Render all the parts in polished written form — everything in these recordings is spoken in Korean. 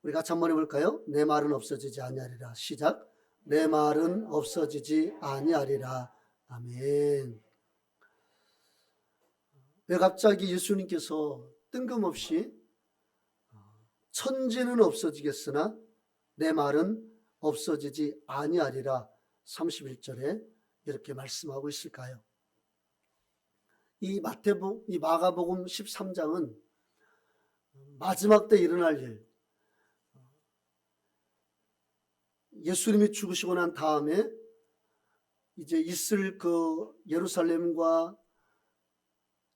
우리 같이 한번 해볼까요? 내 말은 없어지지 아니하리라. 시작. 내 말은 없어지지 아니하리라. 아멘. 왜 갑자기 예수님께서 뜬금없이 천지는 없어지겠으나 내 말은 없어지지 아니하리라 31절에 이렇게 말씀하고 있을까요? 이 마가복음 13장은 마지막 때 일어날 일, 예수님이 죽으시고 난 다음에 이제 있을 그 예루살렘과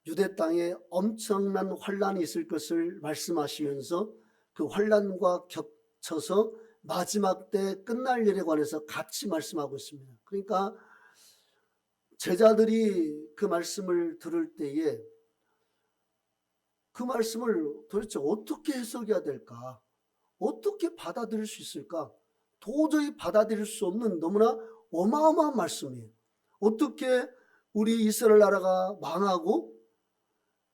유대 땅에 엄청난 환란이 있을 것을 말씀하시면서 그 환란과 겹쳐서 마지막 때 끝날 일에 관해서 같이 말씀하고 있습니다. 그러니까 제자들이 그 말씀을 들을 때에 그 말씀을 도대체 어떻게 해석해야 될까? 어떻게 받아들일 수 있을까? 도저히 받아들일 수 없는 너무나 어마어마한 말씀이에요. 어떻게 우리 이스라엘 나라가 망하고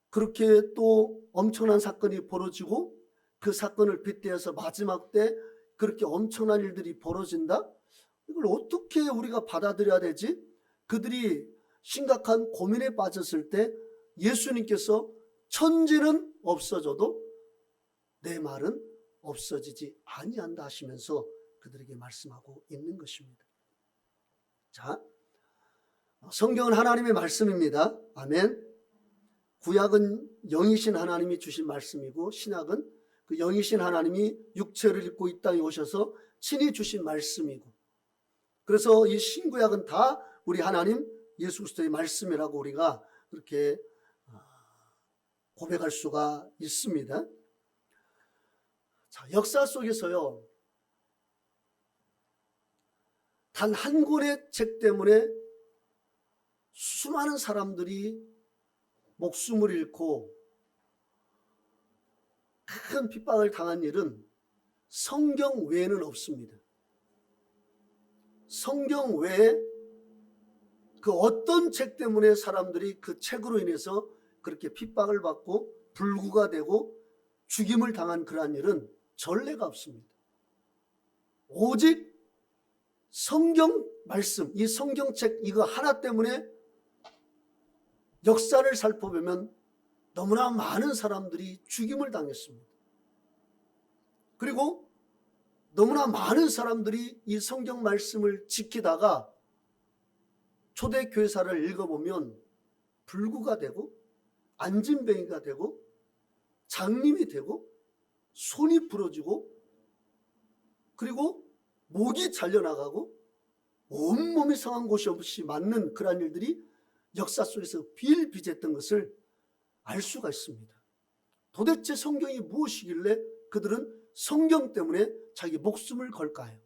그렇게 또 엄청난 사건이 벌어지고 그 사건을 빗대어서 마지막 때 그렇게 엄청난 일들이 벌어진다? 이걸 어떻게 우리가 받아들여야 되지? 그들이 심각한 고민에 빠졌을 때 예수님께서 천지는 없어져도 내 말은 없어지지 아니한다 하시면서 그들에게 말씀하고 있는 것입니다. 자, 성경은 하나님의 말씀입니다. 아멘. 구약은 영이신 하나님이 주신 말씀이고 신약은 그 영이신 하나님이 육체를 입고 이 땅에 오셔서 친히 주신 말씀이고, 그래서 이 신구약은 다 우리 하나님 예수 그리스도의 말씀이라고 우리가 그렇게 고백할 수가 있습니다. 자, 역사 속에서요, 단 한 권의 책 때문에 수많은 사람들이 목숨을 잃고 큰 핍박을 당한 일은 성경 외에는 없습니다. 성경 외에 그 어떤 책 때문에 사람들이 그 책으로 인해서 그렇게 핍박을 받고 불구가 되고 죽임을 당한 그러한 일은 전례가 없습니다. 오직 성경 말씀, 이 성경책 이거 하나 때문에 역사를 살펴보면 너무나 많은 사람들이 죽임을 당했습니다. 그리고 너무나 많은 사람들이 이 성경 말씀을 지키다가 초대교회사를 읽어보면 불구가 되고 안진뱅이가 되고 장님이 되고 손이 부러지고 그리고 목이 잘려나가고 온몸이 상한 곳이 없이 맞는 그러한 일들이 역사 속에서 비일비재했던 것을 알 수가 있습니다. 도대체 성경이 무엇이길래 그들은 성경 때문에 자기 목숨을 걸까요?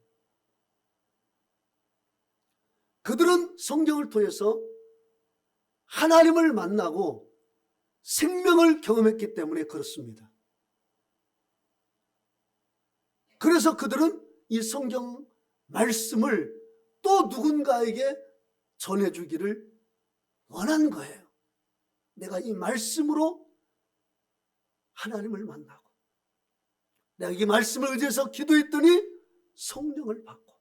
그들은 성경을 통해서 하나님을 만나고 생명을 경험했기 때문에 그렇습니다. 그래서 그들은 이 성경 말씀을 또 누군가에게 전해주기를 원한 거예요. 내가 이 말씀으로 하나님을 만나고 내가 이 말씀을 의지해서 기도했더니 성령을 받고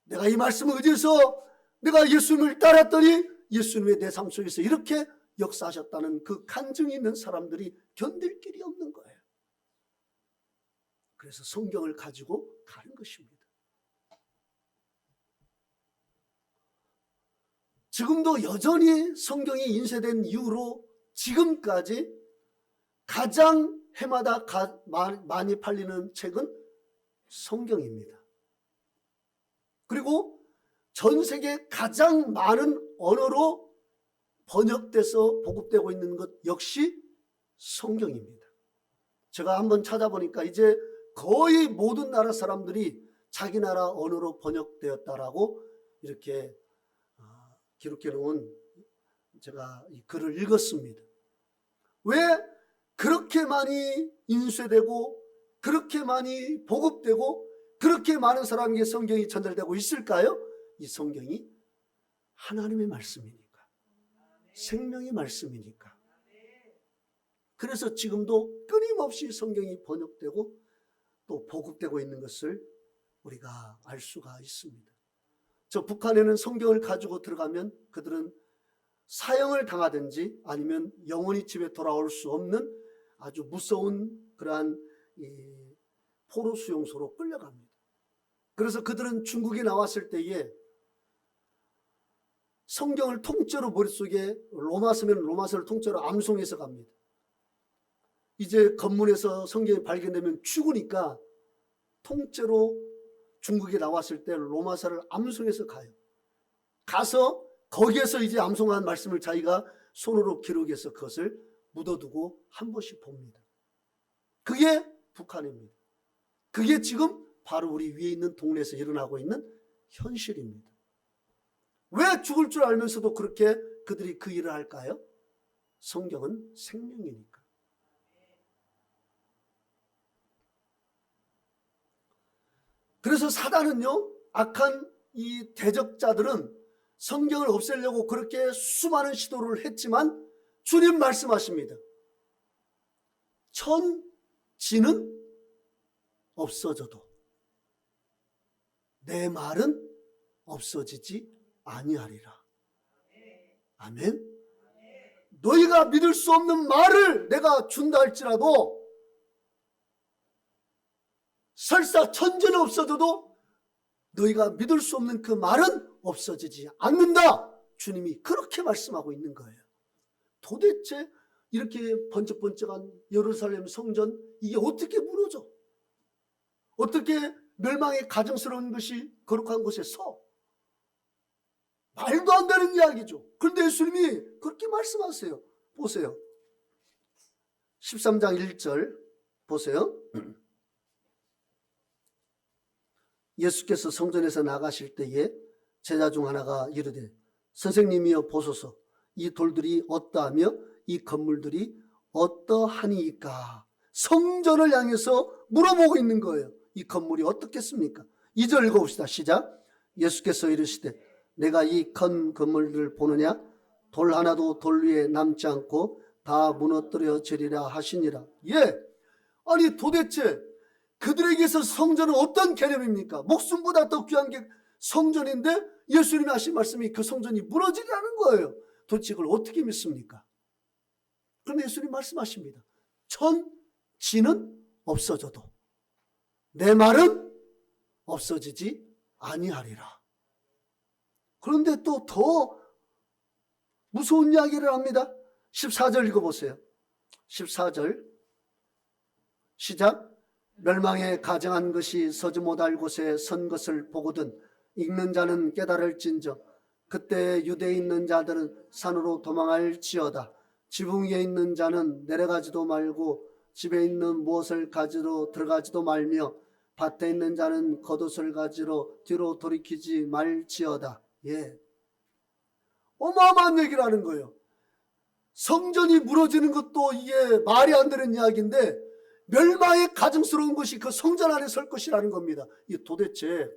내가 이 말씀을 의지해서 내가 예수님을 따랐더니 예수님의 내 삶 속에서 이렇게 역사하셨다는 그 간증이 있는 사람들이 견딜 길이 없는 거예요. 그래서 성경을 가지고 가는 것입니다. 지금도 여전히 성경이 인쇄된 이후로 지금까지 가장 해마다 많이 팔리는 책은 성경입니다. 그리고 전 세계 가장 많은 언어로 번역돼서 보급되고 있는 것 역시 성경입니다. 제가 한번 찾아보니까 이제 거의 모든 나라 사람들이 자기 나라 언어로 번역되었다라고 이렇게 기록해 놓은 제가 이 글을 읽었습니다. 왜 그렇게 많이 인쇄되고 그렇게 많이 보급되고 그렇게 많은 사람에게 성경이 전달되고 있을까요? 이 성경이 하나님의 말씀이니까, 생명의 말씀이니까. 그래서 지금도 끊임없이 성경이 번역되고 또 보급되고 있는 것을 우리가 알 수가 있습니다. 저 북한에는 성경을 가지고 들어가면 그들은 사형을 당하든지 아니면 영원히 집에 돌아올 수 없는 아주 무서운 그러한 포로 수용소로 끌려갑니다. 그래서 그들은 중국에 나왔을 때에 성경을 통째로 머릿속에 로마서면 로마서를 통째로 암송해서 갑니다. 이제 검문에서 성경이 발견되면 죽으니까 통째로 중국에 나왔을 때 로마서를 암송해서 가요. 가서 거기에서 이제 암송한 말씀을 자기가 손으로 기록해서 그것을 묻어두고 한 번씩 봅니다. 그게 북한입니다. 그게 지금 바로 우리 위에 있는 동네에서 일어나고 있는 현실입니다. 왜 죽을 줄 알면서도 그렇게 그들이 그 일을 할까요? 성경은 생명이니까. 그래서 사단은요, 악한 이 대적자들은 성경을 없애려고 그렇게 수많은 시도를 했지만 주님 말씀하십니다. 천지는 없어져도 내 말은 없어지지 아니하리라. 아멘. 너희가 믿을 수 없는 말을 내가 준다 할지라도 설사 천지는 없어져도 너희가 믿을 수 없는 그 말은 없어지지 않는다. 주님이 그렇게 말씀하고 있는 거예요. 도대체 이렇게 번쩍번쩍한 예루살렘 성전, 이게 어떻게 무너져? 어떻게 멸망의 가증스러운 것이 거룩한 곳에 서? 말도 안 되는 이야기죠. 그런데 예수님이 그렇게 말씀하세요. 보세요. 13장 1절 보세요. 예수께서 성전에서 나가실 때에 제자 중 하나가 이르되 선생님이여 보소서, 이 돌들이 어떠하며 이 건물들이 어떠하니까? 성전을 향해서 물어보고 있는 거예요. 이 건물이 어떻겠습니까? 2절 읽어봅시다. 시작. 예수께서 이르시되 내가 이 큰 건물들을 보느냐? 돌 하나도 돌 위에 남지 않고 다 무너뜨려지리라 하시니라. 예, 아니 도대체 그들에게서 성전은 어떤 개념입니까? 목숨보다 더 귀한 게 성전인데 예수님이 하신 말씀이 그 성전이 무너지라는 거예요. 도대체 그걸 어떻게 믿습니까? 그런데 예수님 말씀하십니다. 천지는 없어져도 내 말은 없어지지 아니하리라. 그런데 또 더 무서운 이야기를 합니다. 14절 읽어보세요. 14절 시작. 멸망에 가증한 것이 서지 못할 곳에 선 것을 보거든 읽는 자는 깨달을진저 그때 유대에 있는 자들은 산으로 도망할지어다. 지붕 위에 있는 자는 내려가지도 말고 집에 있는 무엇을 가지러 들어가지도 말며 밭에 있는 자는 겉옷을 가지러 뒤로 돌이키지 말지어다. 예, 어마어마한 얘기를 하는 거예요. 성전이 무너지는 것도 이게 말이 안 되는 이야기인데 멸망의 가증스러운 것이 그 성전 안에 설 것이라는 겁니다. 이 도대체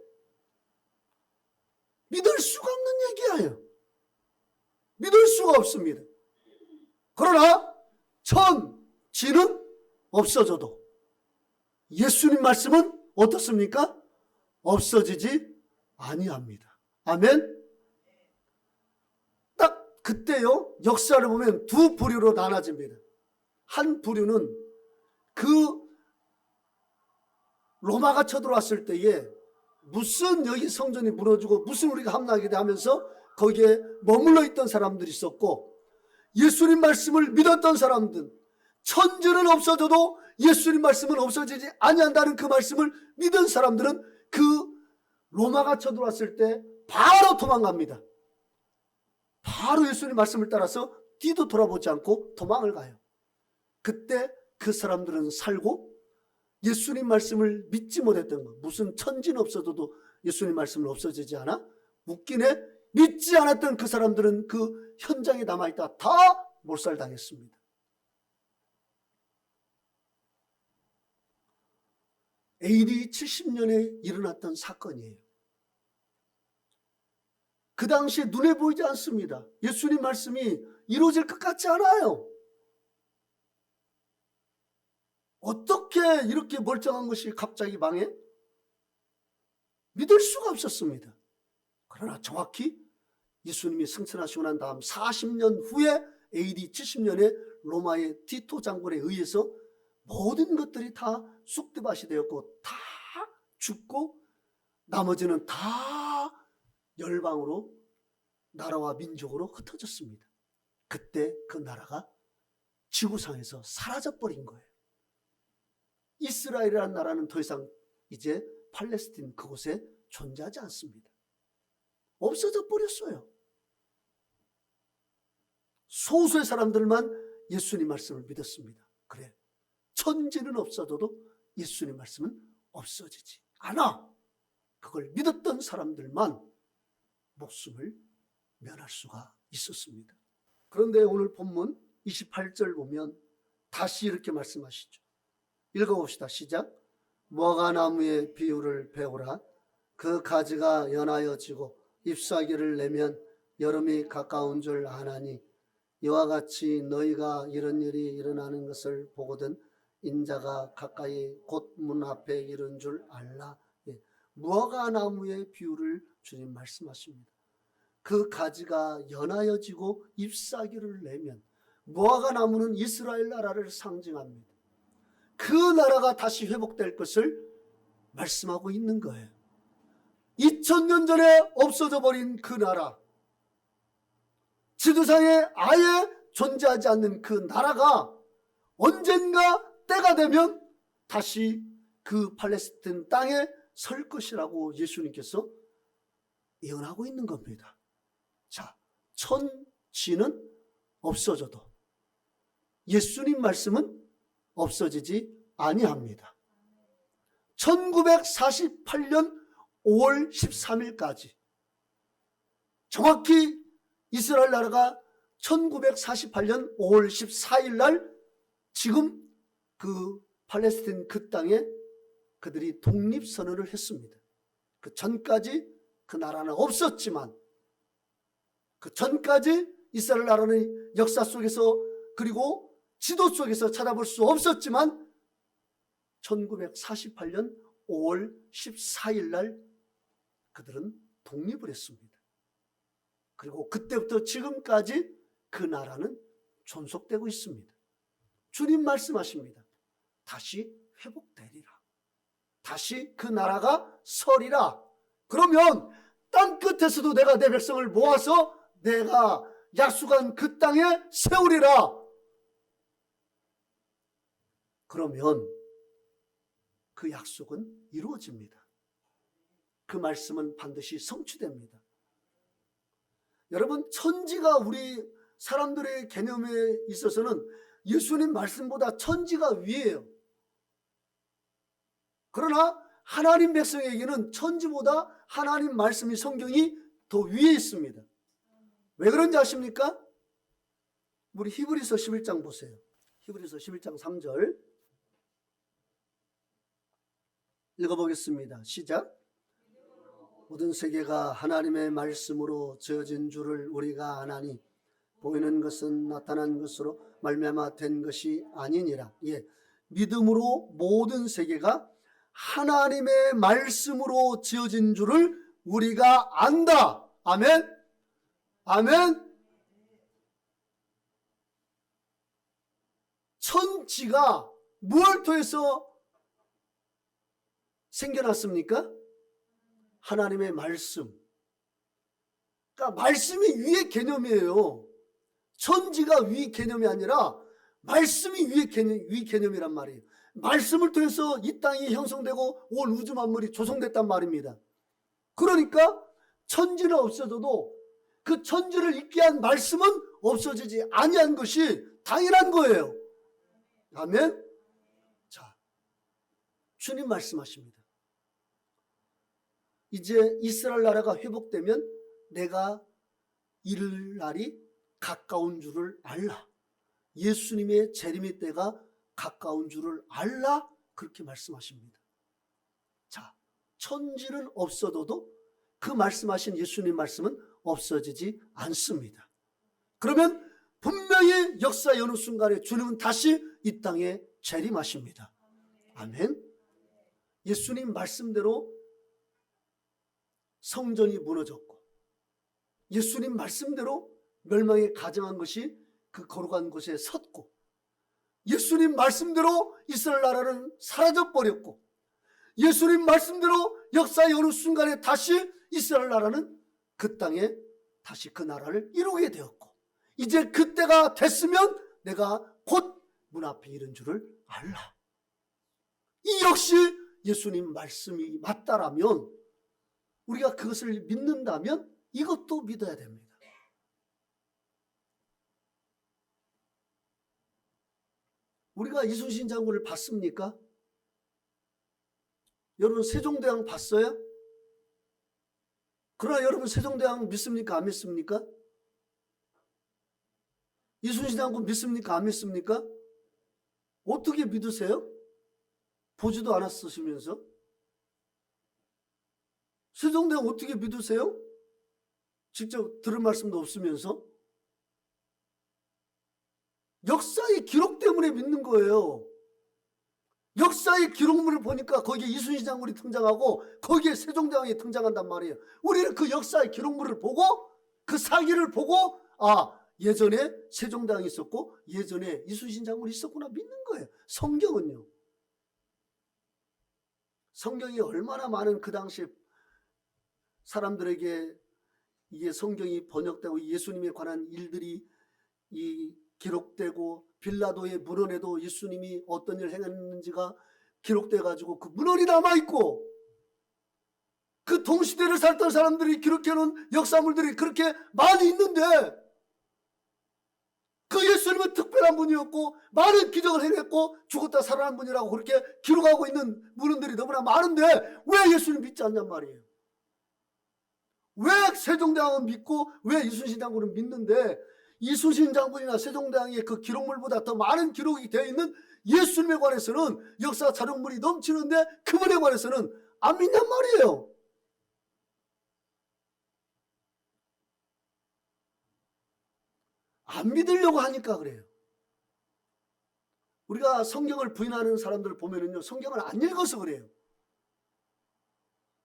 믿을 수가 없는 얘기예요. 믿을 수가 없습니다. 그러나 천지는 없어져도 예수님 말씀은 어떻습니까? 없어지지 아니합니다. 아멘. 딱 그때요, 역사를 보면 두 부류로 나눠집니다. 한 부류는 그 로마가 쳐들어왔을 때에 무슨 여기 성전이 무너지고 무슨 우리가 함락이다 하면서 거기에 머물러 있던 사람들이 있었고, 예수님 말씀을 믿었던 사람들, 천지는 없어져도 예수님 말씀은 없어지지 아니한다는 그 말씀을 믿은 사람들은 그 로마가 쳐들어왔을 때 바로 도망갑니다. 바로 예수님 말씀을 따라서 뒤도 돌아보지 않고 도망을 가요. 그때 그 사람들은 살고 예수님 말씀을 믿지 못했던 것, 무슨 천지는 없어져도 예수님 말씀은 없어지지 않아? 웃기네. 믿지 않았던 그 사람들은 그 현장에 남아있다 다 몰살당했습니다. AD 70년에 일어났던 사건이에요. 그 당시에 눈에 보이지 않습니다. 예수님 말씀이 이루어질 것 같지 않아요. 어떻게 이렇게 멀쩡한 것이 갑자기 망해? 믿을 수가 없었습니다. 그러나 정확히 예수님이 승천하시고 난 다음 40년 후에 AD 70년에 로마의 티토 장군에 의해서 모든 것들이 다 쑥대밭이 되었고 다 죽고 나머지는 다 열방으로 나라와 민족으로 흩어졌습니다. 그때 그 나라가 지구상에서 사라져버린 거예요. 이스라엘이라는 나라는 더 이상 이제 팔레스틴 그곳에 존재하지 않습니다. 없어져 버렸어요. 소수의 사람들만 예수님 말씀을 믿었습니다. 그래, 천지는 없어져도 예수님 말씀은 없어지지 않아. 그걸 믿었던 사람들만 목숨을 면할 수가 있었습니다. 그런데 오늘 본문 28절 보면 다시 이렇게 말씀하시죠. 읽어봅시다. 시작. 무화과나무의 비유를 배우라. 그 가지가 연하여 지고 잎사귀를 내면 여름이 가까운 줄 아나니 이와 같이 너희가 이런 일이 일어나는 것을 보거든 인자가 가까이 곧 문 앞에 이른 줄 알라. 무화과나무의 비유를 주님 말씀하십니다. 그 가지가 연하여지고 잎사귀를 내면, 무화과나무는 이스라엘 나라를 상징합니다. 그 나라가 다시 회복될 것을 말씀하고 있는 거예요. 2000년 전에 없어져 버린 그 나라, 지도상에 아예 존재하지 않는 그 나라가 언젠가 때가 되면 다시 그 팔레스틴 땅에 설 것이라고 예수님께서 예언하고 있는 겁니다. 자, 천지는 없어져도 예수님 말씀은 없어지지 아니합니다. 1948년 5월 13일까지 정확히 이스라엘 나라가 1948년 5월 14일 날 지금 그 팔레스틴 그 땅에 그들이 독립선언을 했습니다. 그 전까지 그 나라는 없었지만, 그 전까지 이스라엘 나라는 역사 속에서 그리고 지도 속에서 찾아볼 수 없었지만 1948년 5월 14일 날 그들은 독립을 했습니다. 그리고 그때부터 지금까지 그 나라는 존속되고 있습니다. 주님 말씀하십니다. 다시 회복되리라. 다시 그 나라가 서리라. 그러면 땅 끝에서도 내가 내 백성을 모아서 내가 약속한 그 땅에 세우리라. 그러면 그 약속은 이루어집니다. 그 말씀은 반드시 성취됩니다. 여러분, 천지가 우리 사람들의 개념에 있어서는 예수님 말씀보다 천지가 위에요. 그러나 하나님 백성에게는 천지보다 하나님 말씀이, 성경이 더 위에 있습니다. 왜 그런지 아십니까? 우리 히브리서 11장 보세요. 히브리서 11장 3절 읽어보겠습니다. 시작. 모든 세계가 하나님의 말씀으로 지어진 줄을 우리가 아나니 보이는 것은 나타난 것으로 말미암아 된 것이 아니니라. 예, 믿음으로 모든 세계가 하나님의 말씀으로 지어진 줄을 우리가 안다. 아멘. 아멘. 천지가 무엇을 통해서 생겨났습니까? 하나님의 말씀. 그러니까 말씀이 위의 개념이에요. 천지가 위 개념이 아니라 말씀이 위 개념이란 말이에요. 말씀을 통해서 이 땅이 형성되고 온 우주 만물이 조성됐단 말입니다. 그러니까 천지는 없어져도 그 천지를 있게 한 말씀은 없어지지 아니한 것이 당연한 거예요. 아멘. 자, 주님 말씀하십니다. 이제 이스라엘 나라가 회복되면 내가 이를 날이 가까운 줄을 알라. 예수님의 재림의 때가 가까운 줄을 알라. 그렇게 말씀하십니다. 자, 천지는 없어져도 그 말씀하신 예수님 말씀은 없어지지 않습니다. 그러면 분명히 역사의 어느 순간에 주님은 다시 이 땅에 재림하십니다. 아멘. 예수님 말씀대로 성전이 무너졌고 예수님 말씀대로 멸망에 가정한 것이 그 거룩한 곳에 섰고 예수님 말씀대로 이스라엘 나라는 사라져버렸고 예수님 말씀대로 역사의 어느 순간에 다시 이스라엘 나라는 그 땅에 다시 그 나라를 이루게 되었고 이제 그때가 됐으면 내가 곧 문 앞에 이른 줄을 알라. 이 역시 예수님 말씀이 맞다라면 우리가 그것을 믿는다면 이것도 믿어야 됩니다. 우리가 이순신 장군을 봤습니까? 여러분 세종대왕 봤어요? 그러나 여러분 세종대왕 믿습니까? 안 믿습니까? 이순신 장군 믿습니까? 안 믿습니까? 어떻게 믿으세요? 보지도 않았으시면서. 세종대왕 어떻게 믿으세요? 직접 들은 말씀도 없으면서. 역사의 기록 때문에 믿는 거예요. 역사의 기록물을 보니까 거기에 이순신 장군이 등장하고 거기에 세종대왕이 등장한단 말이에요. 우리는 그 역사의 기록물을 보고 그 사기를 보고 예전에 세종대왕이 있었고 예전에 이순신 장군이 있었구나 믿는 거예요. 성경은요. 성경이 얼마나 많은 그 당시 사람들에게 이게 성경이 번역되고 예수님에 관한 일들이 기록되고 빌라도의 문헌에도 예수님이 어떤 일을 행했는지가 기록돼 가지고 그 문헌이 남아있고 그 동시대를 살던 사람들이 기록해놓은 역사물들이 그렇게 많이 있는데 그 예수님은 특별한 분이었고 많은 기적을 행했고 죽었다 살아난 분이라고 그렇게 기록하고 있는 문헌들이 너무나 많은데 왜 예수님 믿지 않냔 말이에요. 왜 세종대왕은 믿고 왜 이순신 장군은 믿는데 이순신 장군이나 세종대왕의 그 기록물보다 더 많은 기록이 되어 있는 예수님에 관해서는 역사 자료물이 넘치는데 그분에 관해서는 안 믿냔 말이에요. 안 믿으려고 하니까 그래요. 우리가 성경을 부인하는 사람들을 보면은요, 성경을 안 읽어서 그래요.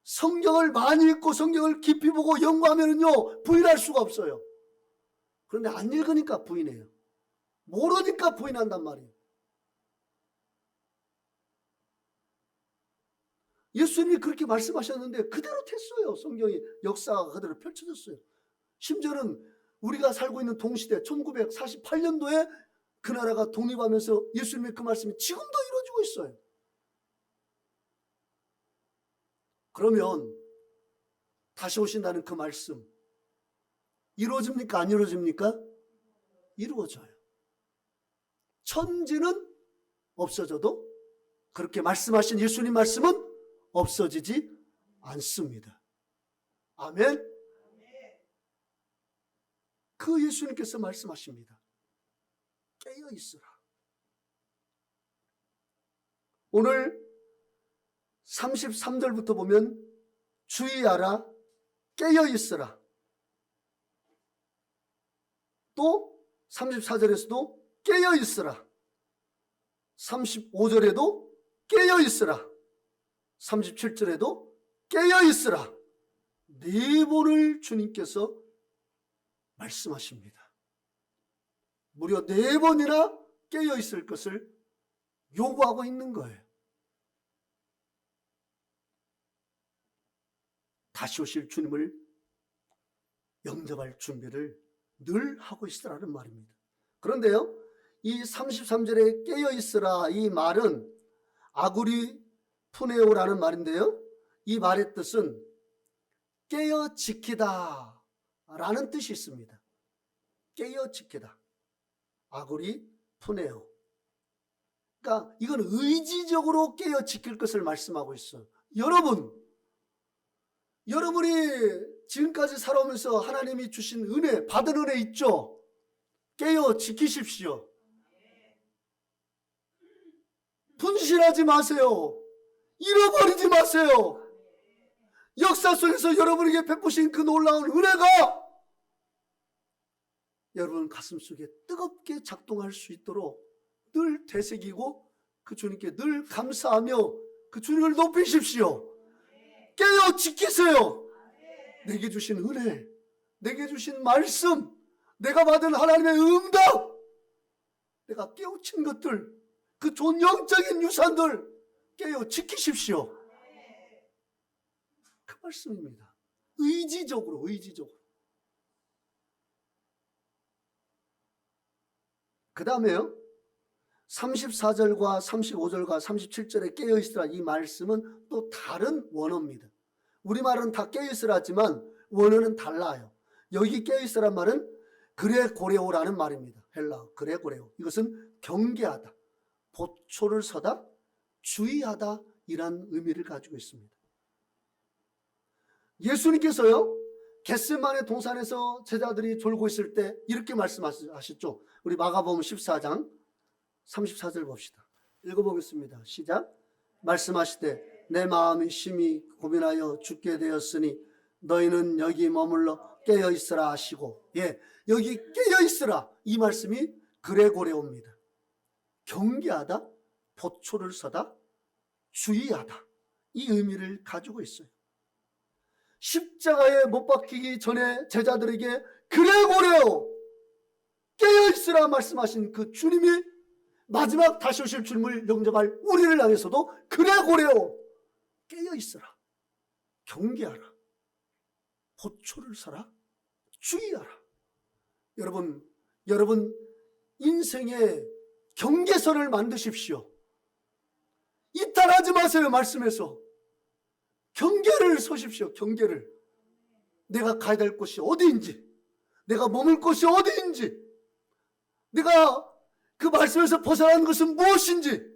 성경을 많이 읽고 성경을 깊이 보고 연구하면은요, 부인할 수가 없어요. 그런데 안 읽으니까 부인해요. 모르니까 부인한단 말이에요. 예수님이 그렇게 말씀하셨는데 그대로 됐어요. 성경이 역사가 그대로 펼쳐졌어요. 심지어는 우리가 살고 있는 동시대 1948년도에 그 나라가 독립하면서 예수님의 그 말씀이 지금도 이루어지고 있어요. 그러면 다시 오신다는 그 말씀 이루어집니까? 안 이루어집니까? 이루어져요. 천지는 없어져도 그렇게 말씀하신 예수님 말씀은 없어지지 않습니다. 아멘. 그 예수님께서 말씀하십니다. 깨어 있으라. 오늘 33절부터 보면 주의하라, 깨어 있으라. 또 34절에서도 깨어 있으라. 35절에도 깨어 있으라. 37절에도 깨어 있으라. 네 번을 주님께서 말씀하십니다. 무려 4번이나 깨어 있을 것을 요구하고 있는 거예요. 다시 오실 주님을 영접할 준비를 늘 하고 있으라는 말입니다. 그런데요, 이 33절에 깨어 있으라 이 말은 아구리 푸네오라는 말인데요, 이 말의 뜻은 깨어 지키다 라는 뜻이 있습니다. 깨어 지키다. 아구리 푸네오. 그러니까 이건 의지적으로 깨어 지킬 것을 말씀하고 있어요. 여러분이 지금까지 살아오면서 하나님이 주신 은혜, 받은 은혜 있죠? 깨어 지키십시오. 분실하지 마세요. 잃어버리지 마세요. 역사 속에서 여러분에게 베푸신 그 놀라운 은혜가 여러분 가슴 속에 뜨겁게 작동할 수 있도록 늘 되새기고 그 주님께 늘 감사하며 그 주님을 높이십시오. 깨어 지키세요. 내게 주신 은혜, 내게 주신 말씀, 내가 받은 하나님의 응답, 내가 깨우친 것들, 그 좋은 영적인 유산들 깨어 지키십시오. 그 말씀입니다. 의지적으로. 그 다음에요, 34절과 35절과 37절에 깨어있으라, 이 말씀은 또 다른 원어입니다. 우리말은 다 깨어있으라 하지만 원어는 달라요. 여기 깨어있으란 말은 그레고레오라는 말입니다. 헬라어 그레고레오. 이것은 경계하다, 보초를 서다, 주의하다, 이란 의미를 가지고 있습니다. 예수님께서요, 겟세마네 동산에서 제자들이 졸고 있을 때 이렇게 말씀하셨죠. 우리 마가복음 14장 34절 봅시다. 읽어보겠습니다. 시작. 말씀하시되 내 마음이 심히 고민하여 죽게 되었으니 너희는 여기 머물러 깨어있으라 하시고, 여기 깨어있으라, 이 말씀이 그레고레오입니다. 경계하다, 보초를 서다, 주의하다, 이 의미를 가지고 있어요. 십자가에 못 박히기 전에 제자들에게 그레고레오, 깨어있으라 말씀하신 그 주님이 마지막 다시 오실 주님을 영접할 우리를 향해서도 그레고레오, 깨어있으라, 경계하라, 보초를 서라, 주의하라. 여러분 인생에 경계선을 만드십시오. 이탈하지 마세요. 말씀에서 경계를 서십시오. 경계를. 내가 가야 될 곳이 어디인지, 내가 머물 곳이 어디인지, 내가 그 말씀에서 벗어나는 것은 무엇인지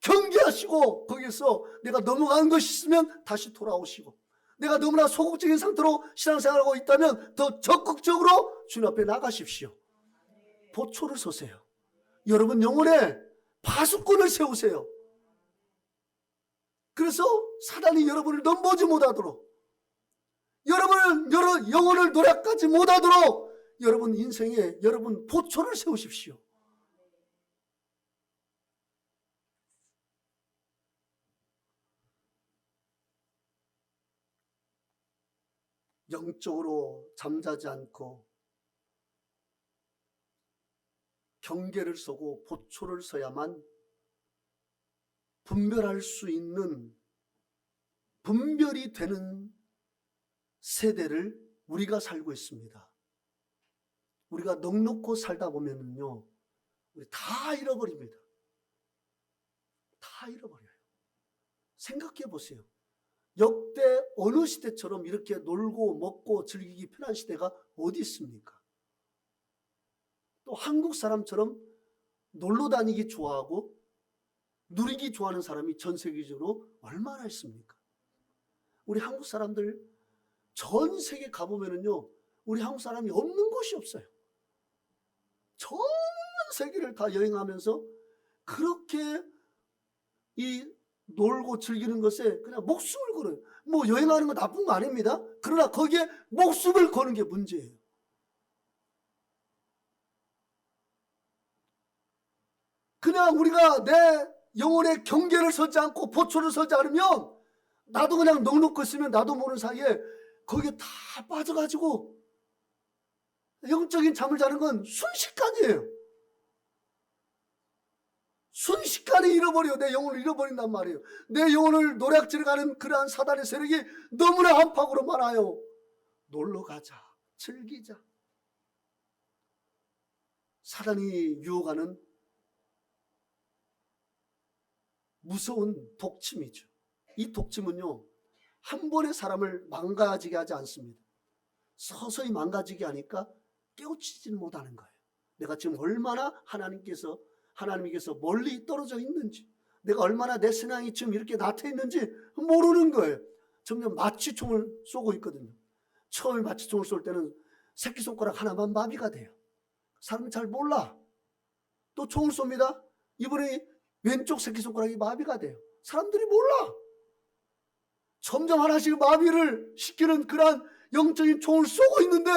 경계하시고, 거기서 내가 넘어가는 것이 있으면 다시 돌아오시고, 내가 너무나 소극적인 상태로 신앙생활하고 있다면 더 적극적으로 주님 앞에 나가십시오. 보초를 서세요. 여러분 영혼에 파수꾼을 세우세요. 그래서 사단이 여러분을 넘보지 못하도록, 여러분 영혼을 노략하지 못하도록 여러분 인생에 여러분 보초를 세우십시오. 영적으로 잠자지 않고 경계를 서고 보초를 서야만 분별할 수 있는, 분별이 되는 세대를 우리가 살고 있습니다. 우리가 넉넉고 살다 보면은요, 우리 다 잃어버립니다. 다 잃어버려요. 생각해 보세요. 역대 어느 시대처럼 이렇게 놀고 먹고 즐기기 편한 시대가 어디 있습니까? 또 한국 사람처럼 놀러 다니기 좋아하고 누리기 좋아하는 사람이 전 세계적으로 얼마나 있습니까? 우리 한국 사람들 전 세계 가보면은요, 우리 한국 사람이 없는 곳이 없어요. 전 세계를 다 여행하면서 그렇게 이 놀고 즐기는 것에 그냥 목숨을 걸어요. 뭐 여행하는 건 나쁜 거 아닙니다. 그러나 거기에 목숨을 거는 게 문제예요. 그냥 우리가 내 영혼의 경계를 서지 않고 보초를 서지 않으면, 나도 그냥 넉넉히 있으면 나도 모르는 사이에 거기에 다 빠져가지고 영적인 잠을 자는 건 순식간이에요. 순식간에 잃어버려. 내 영혼을 잃어버린단 말이에요. 내 영혼을 노략질가는 그러한 사단의 세력이 너무나 안팎으로 많아요. 놀러 가자, 즐기자. 사단이 유혹하는 무서운 독침이죠. 이 독침은요, 한 번에 사람을 망가지게 하지 않습니다. 서서히 망가지게 하니까 깨우치지는 못하는 거예요. 내가 지금 얼마나 하나님께서 멀리 떨어져 있는지, 내가 얼마나 내 신앙이 지금 이렇게 나태 있는지 모르는 거예요. 점점 마취총을 쏘고 있거든요. 처음에 마취총을 쏠 때는 새끼손가락 하나만 마비가 돼요. 사람은 잘 몰라. 또 총을 쏩니다. 이번에 왼쪽 새끼손가락이 마비가 돼요. 사람들이 몰라. 점점 하나씩 마비를 시키는 그러한 영적인 총을 쏘고 있는데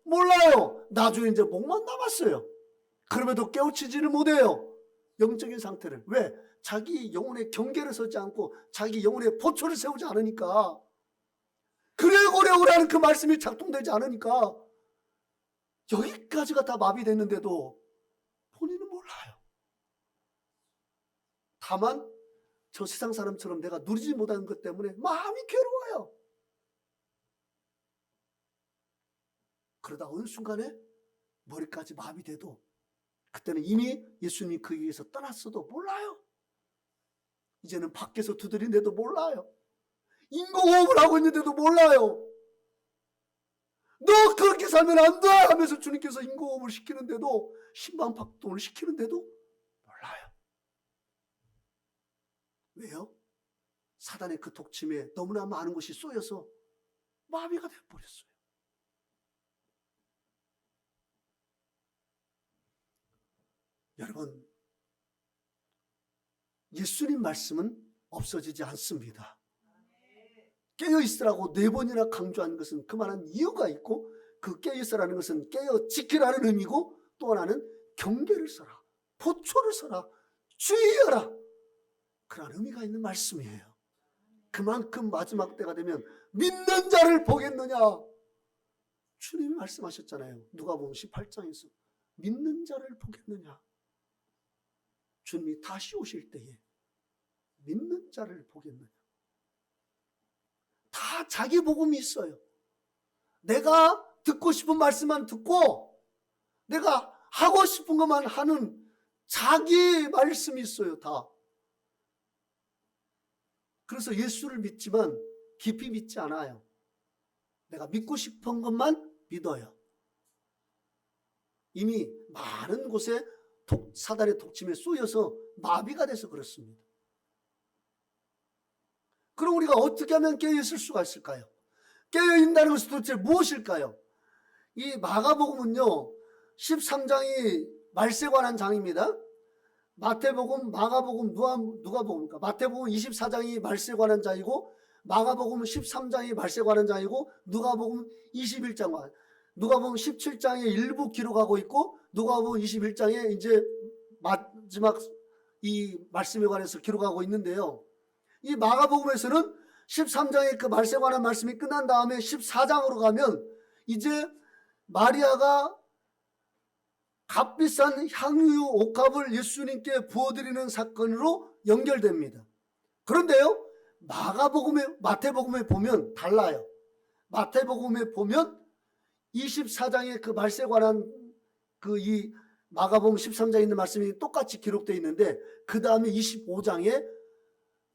몰라요. 나중에 이제 목만 남았어요. 그럼에도 깨우치지를 못해요. 영적인 상태를. 왜? 자기 영혼의 경계를 서지 않고 자기 영혼의 보초를 세우지 않으니까. 그레고레오라는 그 말씀이 작동되지 않으니까 여기까지가 다 마비됐는데도 본인은 몰라요. 다만 저 세상 사람처럼 내가 누리지 못하는 것 때문에 마음이 괴로워요. 그러다 어느 순간에 머리까지 마비돼도 그때는 이미 예수님이 그에게서 떠났어도 몰라요. 이제는 밖에서 두드린데도 몰라요. 인공호흡을 하고 있는데도 몰라요. 너 그렇게 살면 안 돼 하면서 주님께서 인공호흡을 시키는데도, 심방박동을 시키는데도 몰라요. 왜요? 사단의 그 독침에 너무나 많은 것이 쏘여서 마비가 되어버렸어요. 여러분, 예수님 말씀은 없어지지 않습니다. 깨어있으라고 4번이나 강조한 것은 그만한 이유가 있고, 그 깨어있으라는 것은 깨어 지키라는 의미고, 또 하나는 경계를 서라, 보초를 서라, 주의하라, 그런 의미가 있는 말씀이에요. 그만큼 마지막 때가 되면 믿는 자를 보겠느냐, 주님이 말씀하셨잖아요. 누가복음 18장에서 믿는 자를 보겠느냐. 주님이 다시 오실 때에 믿는 자를 보겠느냐. 다 자기 복음이 있어요. 내가 듣고 싶은 말씀만 듣고 내가 하고 싶은 것만 하는 자기 말씀이 있어요. 다. 그래서 예수를 믿지만 깊이 믿지 않아요. 내가 믿고 싶은 것만 믿어요. 이미 많은 곳에 사단의 독침에 쏘여서 마비가 돼서 그렇습니다. 그럼 우리가 어떻게 하면 깨어있을 수가 있을까요? 깨어있다는 것은 도대체 무엇일까요? 이 마가복음은요, 13장이 말세에 관한 장입니다. 마태복음, 마가복음, 누가복음입니까? 마태복음 24장이 말세에 관한 장이고, 마가복음 13장이 말세에 관한 장이고, 누가복음 21장과 누가복음 17장에 일부 기록하고 있고, 누가복음 21장에 이제 마지막 이 말씀에 관해서 기록하고 있는데요. 이 마가복음에서는 13장의 그 말세에 관한 말씀이 끝난 다음에 14장으로 가면 이제 마리아가 값비싼 향유 옥합을 예수님께 부어드리는 사건으로 연결됩니다. 그런데요, 마태복음에 보면 달라요. 마태복음에 보면 24장의 그 말세에 관한 그 이 마가복음 13장에 있는 말씀이 똑같이 기록되어 있는데, 그 다음에 25장에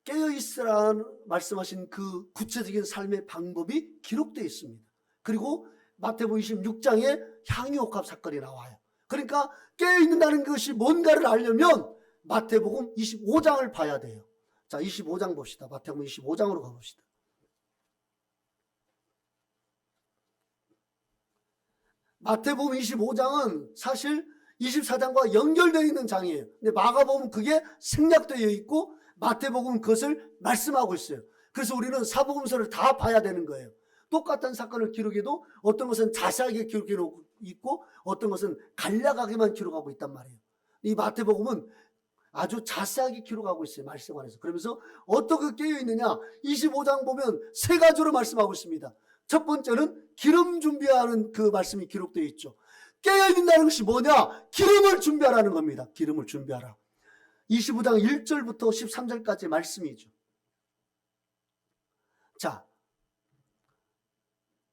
깨어있으라는 말씀하신 그 구체적인 삶의 방법이 기록되어 있습니다. 그리고 마태복음 26장에 향유옥합 사건이 나와요. 그러니까 깨어있는다는 것이 뭔가를 알려면 마태복음 25장을 봐야 돼요. 자, 25장 봅시다. 마태복음 25장으로 가봅시다. 마태복음 25장은 사실 24장과 연결되어 있는 장이에요. 근데 마가복음은 그게 생략되어 있고 마태복음은 그것을 말씀하고 있어요. 그래서 우리는 사복음서를 다 봐야 되는 거예요. 똑같은 사건을 기록해도 어떤 것은 자세하게 기록해 놓고 있고 어떤 것은 간략하게만 기록하고 있단 말이에요. 이 마태복음은 아주 자세하게 기록하고 있어요. 말씀 안에서. 그러면서 어떻게 깨어있느냐, 25장 보면 3가지로 말씀하고 있습니다. 첫 번째는 기름 준비하는 그 말씀이 기록되어 있죠. 깨어있는다는 것이 뭐냐? 기름을 준비하라는 겁니다. 기름을 준비하라. 25장 1절부터 13절까지 말씀이죠. 자,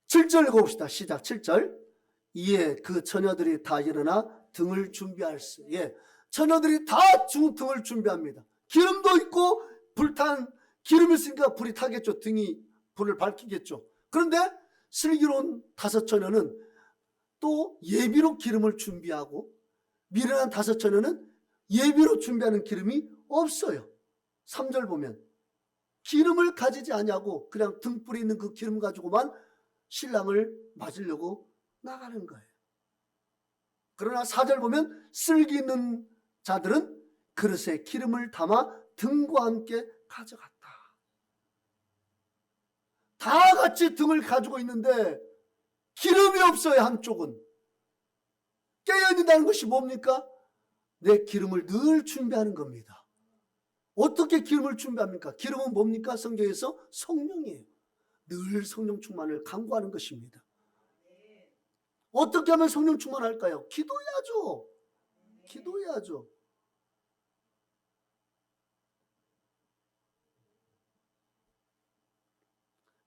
7절 읽어봅시다. 시작. 7절. 이에 그 처녀들이 다 일어나 등을 준비할세. 처녀들이 다 등을 준비합니다. 기름도 있고 기름이 있으니까 불이 타겠죠. 등이 불을 밝히겠죠. 그런데 슬기로운 5처녀는 또 예비로 기름을 준비하고, 미련한 5처녀는 예비로 준비하는 기름이 없어요. 3절 보면 기름을 가지지 않냐고 그냥 등불에 있는 그 기름 가지고만 신랑을 맞으려고 나가는 거예요. 그러나 4절 보면 슬기 있는 자들은 그릇에 기름을 담아 등과 함께 가져갔다. 다 같이 등을 가지고 있는데 기름이 없어요. 한쪽은. 깨어있는다는 것이 뭡니까? 내 기름을 늘 준비하는 겁니다. 어떻게 기름을 준비합니까? 기름은 뭡니까? 성경에서 성령이에요. 늘 성령 충만을 간구하는 것입니다. 어떻게 하면 성령 충만할까요? 기도해야죠. 기도해야죠.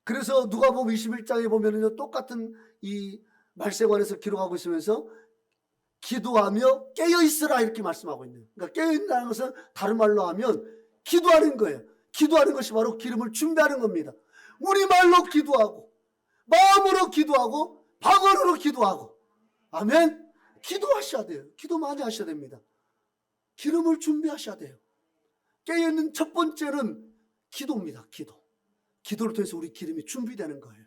그래서 누가복음 21장에 보면은요, 똑같은 이 말세관에서 기록하고 있으면서 기도하며 깨어있으라 이렇게 말씀하고 있네요. 그러니까 깨어있다는 것은 다른 말로 하면 기도하는 거예요. 기도하는 것이 바로 기름을 준비하는 겁니다. 우리말로 기도하고 마음으로 기도하고 방언으로 기도하고, 아멘. 기도하셔야 돼요. 기도 많이 하셔야 됩니다. 기름을 준비하셔야 돼요. 깨어있는 첫 번째는 기도입니다. 기도를 통해서 우리 기름이 준비되는 거예요.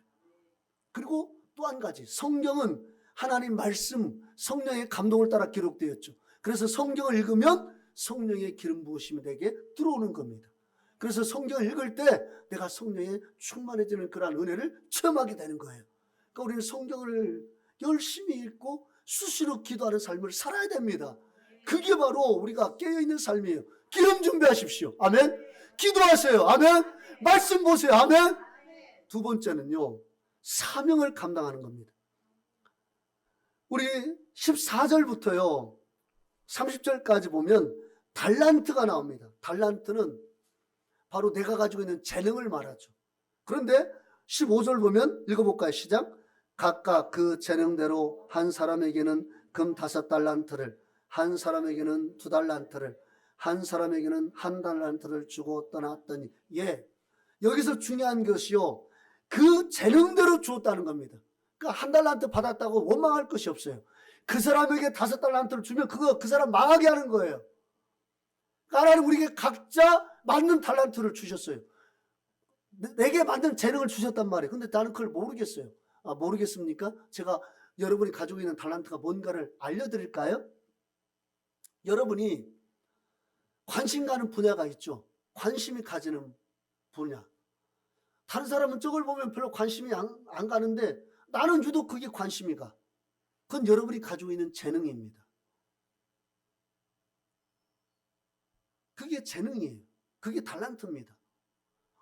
그리고 또 한 가지, 성경은 하나님 말씀, 성령의 감동을 따라 기록되었죠. 그래서 성경을 읽으면 성령의 기름 부으심이 내게 들어오는 겁니다. 그래서 성경을 읽을 때 내가 성령에 충만해지는 그러한 은혜를 체험하게 되는 거예요. 그러니까 우리는 성경을 열심히 읽고 수시로 기도하는 삶을 살아야 됩니다. 그게 바로 우리가 깨어있는 삶이에요. 기름 준비하십시오. 아멘. 기도하세요. 아멘. 말씀 보세요. 아멘. 두 번째는요, 사명을 감당하는 겁니다. 우리 14절부터요 30절까지 보면 달란트가 나옵니다. 달란트는 바로 내가 가지고 있는 재능을 말하죠. 그런데 15절 보면 읽어볼까요? 시작. 각각 그 재능대로 한 사람에게는 금 5달란트를, 한 사람에게는 2달란트를, 한 사람에게는 1달란트를 주고 떠났더니, 여기서 중요한 것이요, 그 재능대로 주었다는 겁니다. 그러니까 1달란트 받았다고 원망할 것이 없어요. 그 사람에게 5달란트를 주면 그 사람 망하게 하는 거예요. 그러니까 하나님 우리에게 각자 맞는 달란트를 주셨어요. 내게 맞는 재능을 주셨단 말이에요. 근데 나는 그걸 모르겠어요. 모르겠습니까? 제가 여러분이 가지고 있는 달란트가 뭔가를 알려드릴까요? 여러분이 관심 가는 분야가 있죠. 관심이 가지는 분야. 다른 사람은 저걸 보면 별로 관심이 안 가는데 나는 유독 그게 관심이 가. 그건 여러분이 가지고 있는 재능입니다. 그게 재능이에요. 그게 달란트입니다.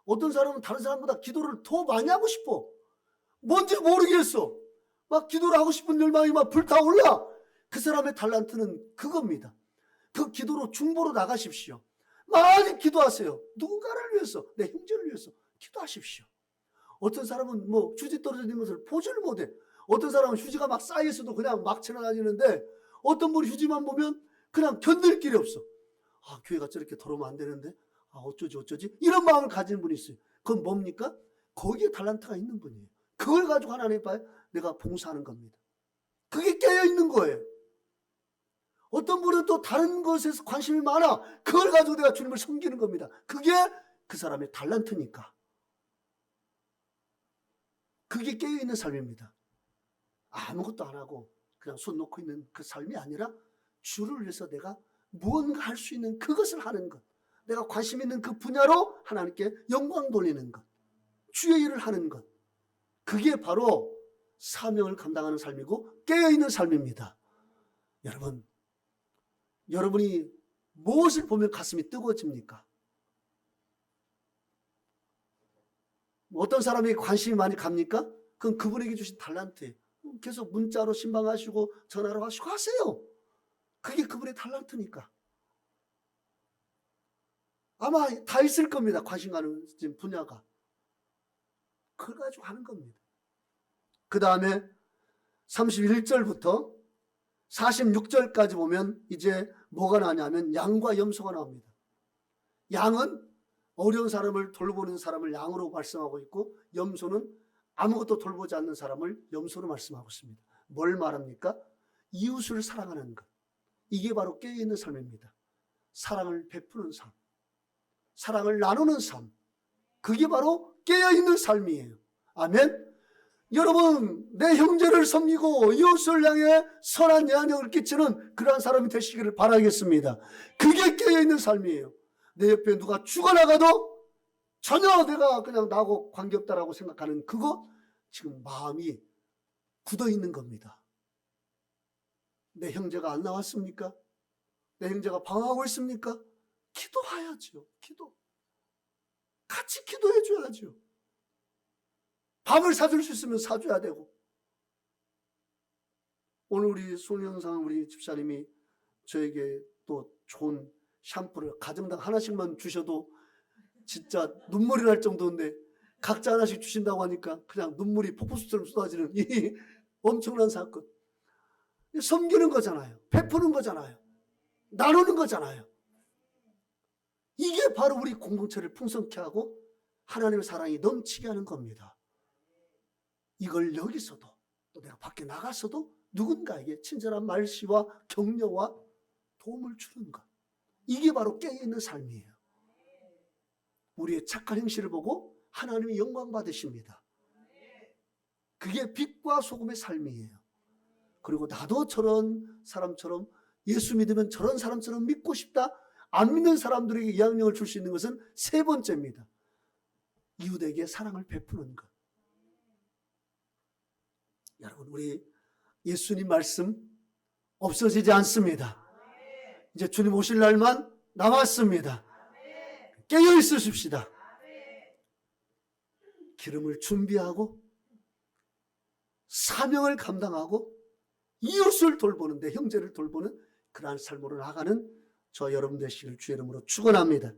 어떤 사람은 다른 사람보다 기도를 더 많이 하고 싶어. 뭔지 모르겠어. 막 기도를 하고 싶은 열망이 막 불타올라. 그 사람의 달란트는 그겁니다. 그 기도로 중보로 나가십시오. 많이 기도하세요. 누군가를 위해서, 내 형제를 위해서 기도하십시오. 어떤 사람은 뭐 휴지 떨어지는 것을 보지를 못해. 어떤 사람은 휴지가 막 쌓여있어도 그냥 막 지나다니는데, 어떤 분이 휴지만 보면 그냥 견딜 길이 없어. 교회가 저렇게 더러우면 안 되는데, 어쩌지 이런 마음을 가지는 분이 있어요. 그건 뭡니까? 거기에 달란트가 있는 분이에요. 그걸 가지고 하나님 앞에 내가 봉사하는 겁니다. 그게 깨어있는 거예요. 어떤 분은 또 다른 것에서 관심이 많아. 그걸 가지고 내가 주님을 섬기는 겁니다. 그게 그 사람의 달란트니까. 그게 깨어있는 삶입니다. 아무것도 안 하고 그냥 손 놓고 있는 그 삶이 아니라 주를 위해서 내가 무언가 할 수 있는 그것을 하는 것, 내가 관심 있는 그 분야로 하나님께 영광 돌리는 것, 주의 일을 하는 것, 그게 바로 사명을 감당하는 삶이고 깨어있는 삶입니다. 여러분이 무엇을 보면 가슴이 뜨거워집니까? 어떤 사람에게 관심이 많이 갑니까? 그건 그분에게 주신 달란트예요. 계속 문자로 신방하시고 전화로 하시고 하세요. 그게 그분의 달란트니까. 아마 다 있을 겁니다. 관심 가는 분야가. 그걸 가지고 하는 겁니다. 그 다음에 31절부터 46절까지 보면 이제 뭐가 나냐면 양과 염소가 나옵니다. 양은 어려운 사람을 돌보는 사람을 양으로 말씀하고 있고, 염소는 아무것도 돌보지 않는 사람을 염소로 말씀하고 있습니다. 뭘 말합니까? 이웃을 사랑하는 것. 이게 바로 깨어있는 삶입니다. 사랑을 베푸는 삶, 사랑을 나누는 삶, 그게 바로 깨어있는 삶이에요. 아멘. 여러분, 내 형제를 섬기고 이웃을 향해 선한 영향력을 끼치는 그러한 사람이 되시기를 바라겠습니다. 그게 깨어있는 삶이에요. 내 옆에 누가 죽어나가도 전혀 내가 그냥 나하고 관계없다라고 생각하는 그거, 지금 마음이 굳어있는 겁니다. 내 형제가 안 나왔습니까? 내 형제가 방황하고 있습니까? 기도해야죠. 기도. 같이 기도해 줘야죠. 밥을 사줄 수 있으면 사줘야 되고. 오늘 우리 송영상 우리 집사님이 저에게 또 좋은 샴푸를 가정당 하나씩만 주셔도 진짜 눈물이 날 정도인데, 각자 하나씩 주신다고 하니까 그냥 눈물이 폭포수처럼 쏟아지는 이 엄청난 사건. 섬기는 거잖아요. 베푸는 거잖아요. 나누는 거잖아요. 이게 바로 우리 공동체를 풍성케 하고 하나님의 사랑이 넘치게 하는 겁니다. 이걸 여기서도 또 내가 밖에 나가서도 누군가에게 친절한 말씨와 격려와 도움을 주는 것. 이게 바로 깨어있는 삶이에요. 우리의 착한 행실을 보고 하나님이 영광 받으십니다. 그게 빛과 소금의 삶이에요. 그리고 나도 저런 사람처럼 예수 믿으면 저런 사람처럼 믿고 싶다. 안 믿는 사람들에게 이 양령을 줄 수 있는 것은 세 번째입니다. 이웃에게 사랑을 베푸는 것. 여러분, 우리 예수님 말씀 없어지지 않습니다. 이제 주님 오실 날만 남았습니다. 깨어 있으십시다. 기름을 준비하고 사명을 감당하고 이웃을 돌보는데, 형제를 돌보는 그러한 삶으로 나가는 저 여러분 되시기를 주의 이름으로 축원합니다.